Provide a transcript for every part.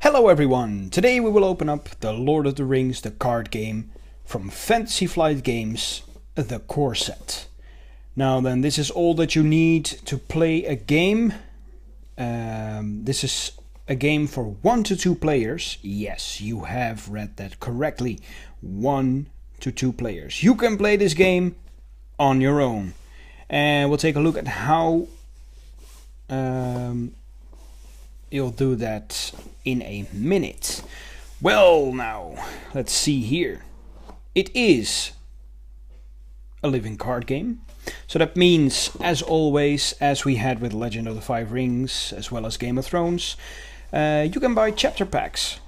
Hello everyone! Today we will open up the Lord of the Rings, the card game, from Fantasy Flight Games, the core set. Now then, this is all that you need to play a game. This is a game for 1 to 2 players. Yes, you have read that correctly. 1 to 2 players. You can play this game on your own. And we'll take a look at how you'll do that in a minute. Well, now, let's see here. It is a living card game. So that means, as always, as we had with Legend of the Five Rings, as well as Game of Thrones, you can buy chapter packs.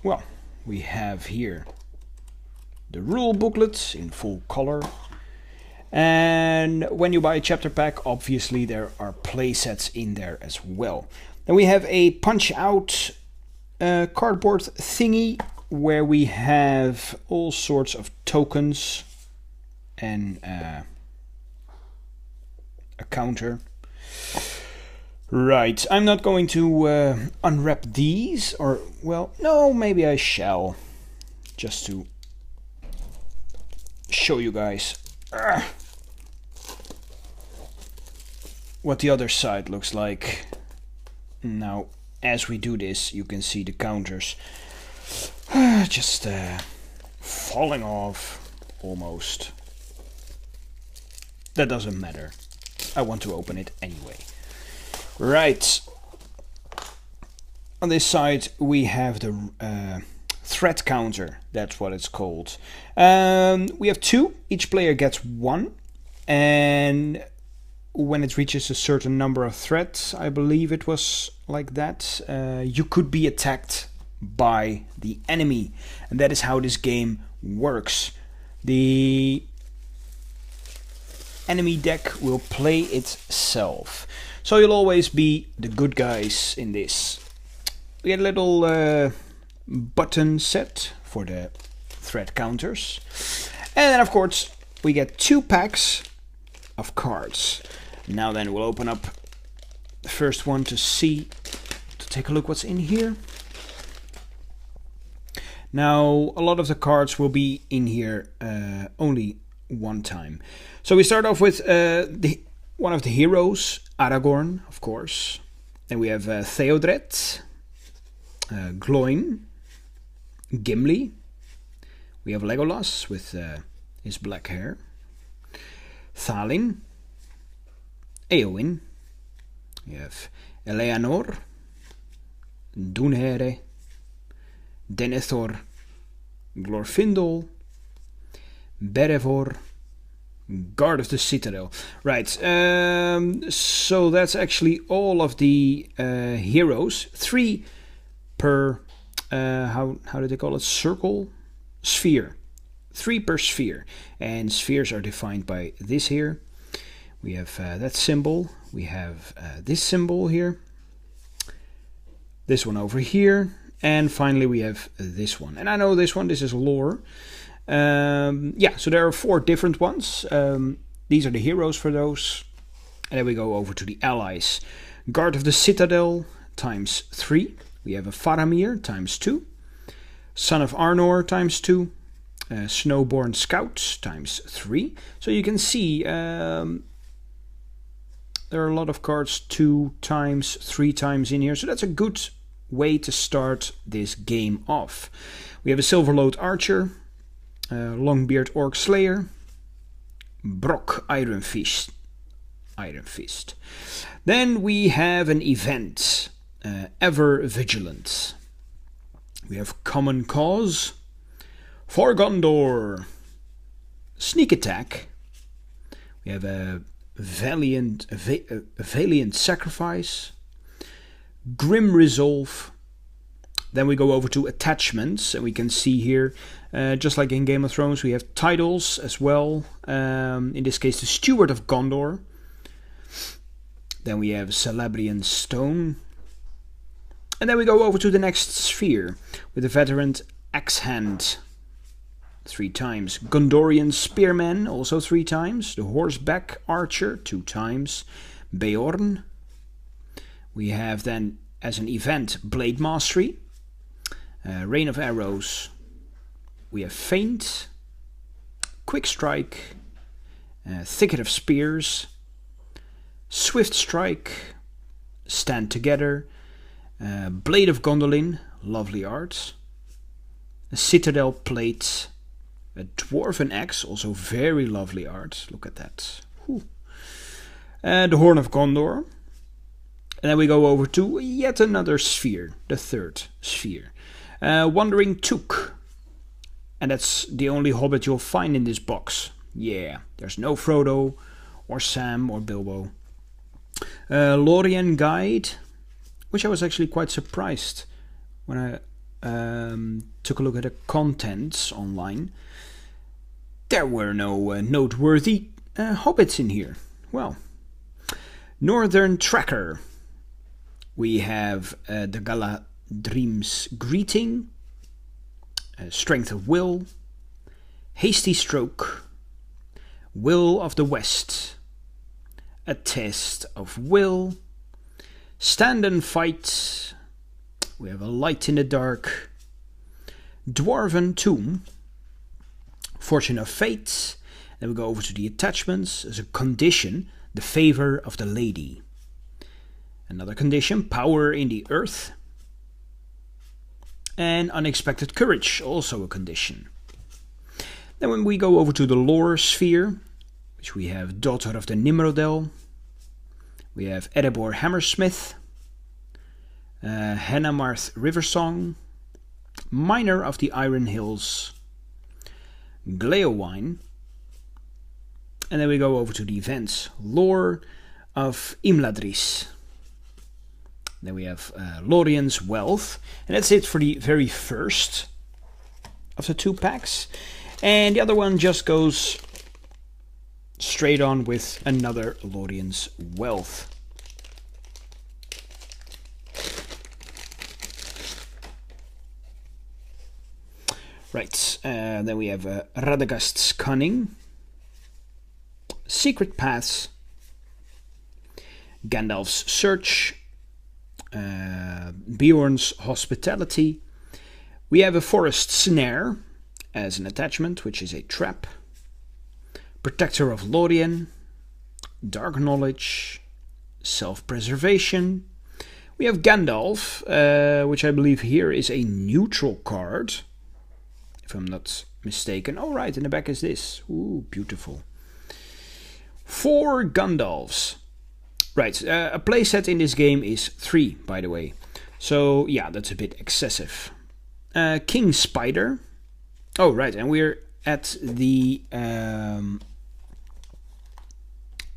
Well, we have here the rule booklet in full color. And when you buy a chapter pack, obviously there are play sets in there as well. Then we have a punch out cardboard thingy where we have all sorts of tokens and a counter. Right, I'm not going to unwrap these, or, well, no, maybe I shall, just to show you guys what the other side looks like. Now, as we do this, you can see the counters just falling off almost. That doesn't matter. I want to open it anyway. Right. On this side we have the threat counter. That's what it's called. We have 2. Each player gets 1. And when it reaches a certain number of threats, I believe it was like that, you could be attacked by the enemy. And that is how this game works. The enemy deck will play itself. So you'll always be the good guys in this. We get a little button set for the threat counters. And then of course we get 2 packs of cards. Now then, we'll open up the first one to take a look what's in here. Now, a lot of the cards will be in here only one time. So we start off with one of the heroes, Aragorn, of course. Then we have Theodred, Gloin, Gimli. We have Legolas with his black hair, Thalin, Eowyn, we have Eleanor, Dunhere, Denethor, Glorfindel, Berevor, Guard of the Citadel. Right, so that's actually all of the heroes. 3 per, how do they call it? Circle? Sphere. 3 per sphere. And spheres are defined by this here. We have that symbol, we have this symbol here, this one over here, and finally we have this one. And I know this one, this is lore. Yeah, so there are 4 different ones. These are the heroes for those. And then we go over to the allies. Guard of the Citadel times 3. We have a Faramir times 2. Son of Arnor times 2. Snowborn Scout times 3. So you can see there are a lot of cards 2 times, 3 times in here. So that's a good way to start this game off. We have a Silverload Archer, Longbeard Orc Slayer, Brock Iron Fist. Then we have an event, Ever Vigilant. We have Common Cause, For Gondor, Sneak Attack. We have a Valiant Sacrifice, Grim Resolve. Then we go over to attachments, and we can see here, just like in Game of Thrones, we have titles as well. In this case, the Steward of Gondor. Then we have Celebrian Stone. And then we go over to the next sphere with the Veteran Axe Hand. 3 times. Gondorian Spearman, also 3 times. The Horseback Archer, 2 times. Beorn. We have then as an event Blade Mastery, Rain of Arrows, we have Feint, Quick Strike, Thicket of Spears, Swift Strike, Stand Together, Blade of Gondolin, lovely art, a Citadel Plate, a Dwarven Axe, also very lovely art, look at that. The Horn of Gondor. And then we go over to yet another sphere, the third sphere. Wandering Took. And that's the only hobbit you'll find in this box. Yeah, there's no Frodo, or Sam, or Bilbo. Lorien Guide, which I was actually quite surprised when I took a look at the contents online. There were no noteworthy hobbits in here. Well, Northern Tracker. We have the Galadrim's Greeting, Strength of Will, Hasty Stroke, Will of the West, A Test of Will, Stand and Fight, we have a Light in the Dark, Dwarven Tomb, Fortune of Fate, then we go over to the attachments as a condition, the Favor of the Lady. Another condition, Power in the Earth. And Unexpected Courage, also a condition. Then when we go over to the lore sphere, which we have Daughter of the Nimrodel, we have Erebor Hammersmith, Hanamarth Riversong, Miner of the Iron Hills, Gleowine, and then we go over to the events, Lore of Imladris. Then we have Lorien's Wealth, and that's it for the very first of the 2 packs. And the other one just goes straight on with another Lorien's Wealth. Right, then we have Radagast's Cunning, Secret Paths, Gandalf's Search, Beorn's Hospitality. We have a Forest Snare as an attachment, which is a trap. Protector of Lorien, Dark Knowledge, Self-Preservation. We have Gandalf, which I believe here is a neutral card, if I'm not mistaken. Oh right, in the back is this. Ooh, beautiful. 4 Gandalfs. Right, a playset in this game is 3, by the way. So, yeah, that's a bit excessive. King Spider. Oh, right, and we're at the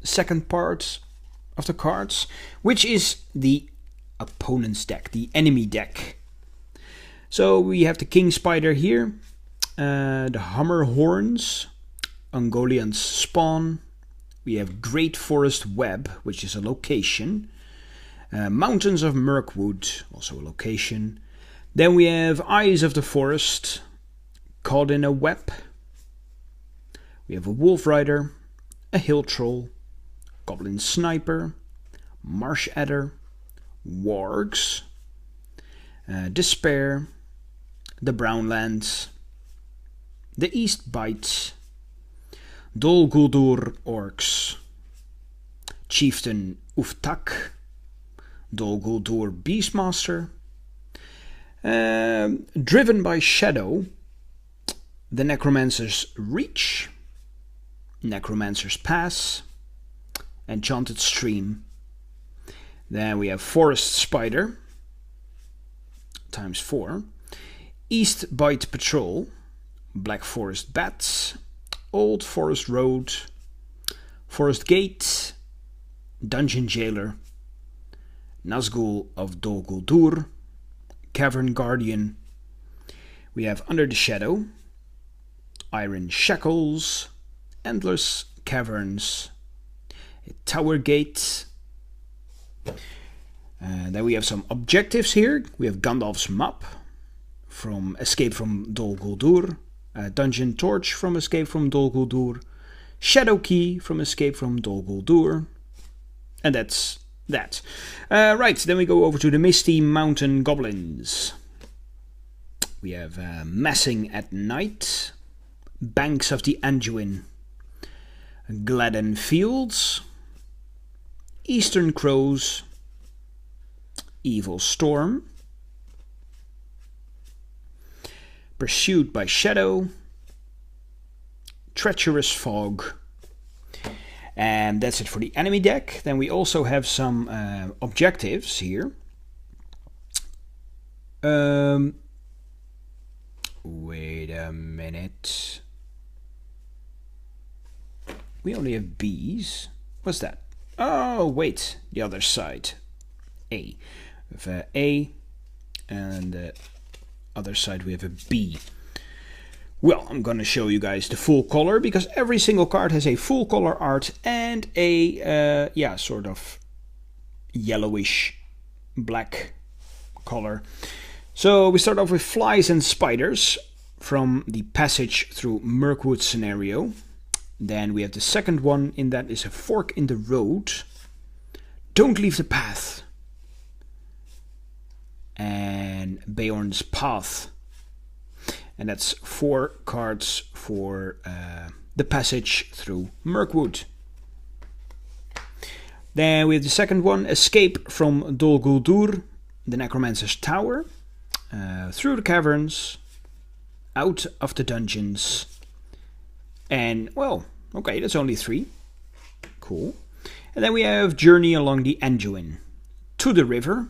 second part of the cards, which is the opponent's deck, the enemy deck. So, we have the King Spider here, the Hammer Horns, Ungoliant's Spawn. We have Great Forest Web, which is a location. Mountains of Mirkwood, also a location. Then we have Eyes of the Forest, Caught in a Web. We have a Wolf Rider, a Hill Troll, Goblin Sniper, Marsh Adder, Wargs, Despair, the Brownlands, the East Bites, Dol Guldur Orcs, Chieftain Uftak, Dol Guldur Beastmaster, Driven by Shadow, the Necromancer's Reach, Necromancer's Pass, Enchanted Stream. Then we have Forest Spider, times 4, East Bite Patrol, Black Forest Bats, Old Forest Road, Forest Gate, Dungeon Jailer, Nazgul of Dol Guldur, Cavern Guardian. We have Under the Shadow, Iron Shackles, Endless Caverns, Tower Gate. Then we have some objectives here. We have Gandalf's Map from Escape from Dol Guldur, Dungeon Torch from Escape from Dol Guldur, Shadow Key from Escape from Dol Guldur, and that's that. Right, then we go over to the Misty Mountain Goblins. We have Massing at Night, Banks of the Anduin, Gladden Fields, Eastern Crows, Evil Storm, Pursued by Shadow, Treacherous Fog. And that's it for the enemy deck. Then we also have some objectives here. Wait a minute. We only have Bs. What's that? Oh, wait. The other side. A. We have A. And the other side we have a B. Well, I'm going to show you guys the full color, because every single card has a full color art and a, yeah, sort of yellowish black color. So we start off with Flies and Spiders from the Passage Through Mirkwood scenario. Then we have the second one in that is a Fork in the Road, Don't Leave the Path, and Beorn's Path. And that's 4 cards for the Passage Through Mirkwood. Then we have the second one, Escape from Dol Guldur, the Necromancer's Tower, Through the Caverns, Out of the Dungeons, and, well, okay, that's only 3. Cool. And then we have Journey Along the Anduin, To the River,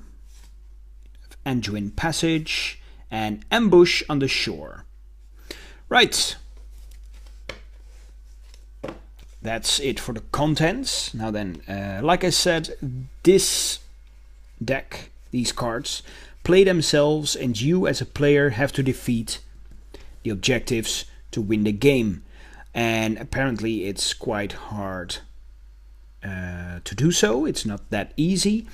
Anduin Passage, and Ambush on the Shore. Right. That's it for the contents. Now then, like I said, this deck, these cards, play themselves, and you as a player have to defeat the objectives to win the game. And apparently it's quite hard to do so. It's not that easy.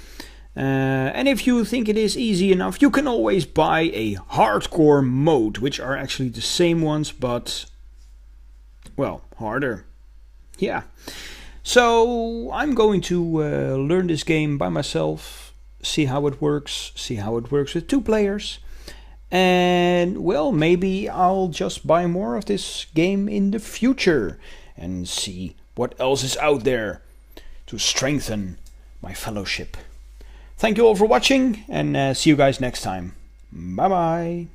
And if you think it is easy enough, you can always buy a hardcore mode, which are actually the same ones, but, well, harder. Yeah. So I'm going to learn this game by myself, see how it works with 2 players. And, well, maybe I'll just buy more of this game in the future and see what else is out there to strengthen my fellowship. Thank you all for watching, and see you guys next time. Bye bye.